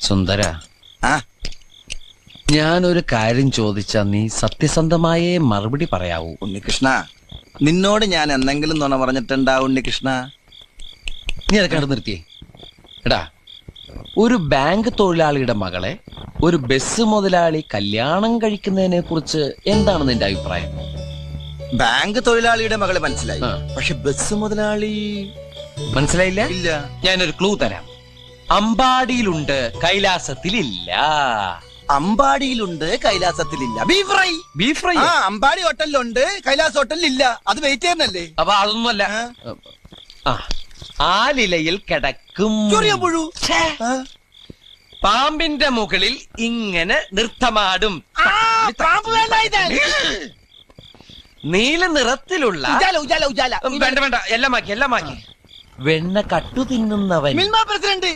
സുന്ദര, ഞാനൊരു കാര്യം ചോദിച്ചാ നീ സത്യസന്ധമായേ മറുപടി പറയാവൂ. ഉണ്ണികൃഷ്ണ, നിന്നോട് ഞാൻ എന്തെങ്കിലും നുണ പറഞ്ഞിട്ടുണ്ടാ ഉണ്ണികൃഷ്ണ? നീ അതൊക്കെ അവിടെ നിർത്തിയേ. എടാ, ഒരു ബാങ്ക് തൊഴിലാളിയുടെ മകളെ ഒരു ബസ് മുതലാളി കല്യാണം കഴിക്കുന്നതിനെ കുറിച്ച് എന്താണ് നിന്റെ അഭിപ്രായം? ബാങ്ക് തൊഴിലാളിയുടെ മകളെ മനസ്സിലായി, ആ. പക്ഷെ ബസ് മുതലാളി മനസ്സിലായില്ല? ഇല്ല. ഞാനൊരു ക്ലൂ തരാം. അമ്പാടിയിലുണ്ട്, കൈലാസത്തിലില്ല. അമ്പാടിയിലുണ്ട്, കൈലാസത്തിലില്ല. Beef fry. Beef fry. ആ, അമ്പാടി ഹോട്ടലിലുണ്ട്, കൈലാസ് ഹോട്ടലിലില്ല. അത് വെയിറ്റ് ചെയ്യുന്നല്ലേ? അപ്പൊ അതൊന്നുമല്ല. ആ, ആലിലയിൽ കിടക്കും ചൊറിയാൻ പുഴു. പാമ്പിന്റെ മുകളിൽ ഇങ്ങനെ നൃത്തമാടും. നീല നിറത്തിലുള്ള ഉജാല, ഉജാല, ഉജാല. വേണ്ട വേണ്ട, എല്ലാം മാക്കി. വെണ്ണ കട്ടു തിന്നുന്നവൻ. മിൽമ പ്രസിഡന്റ്.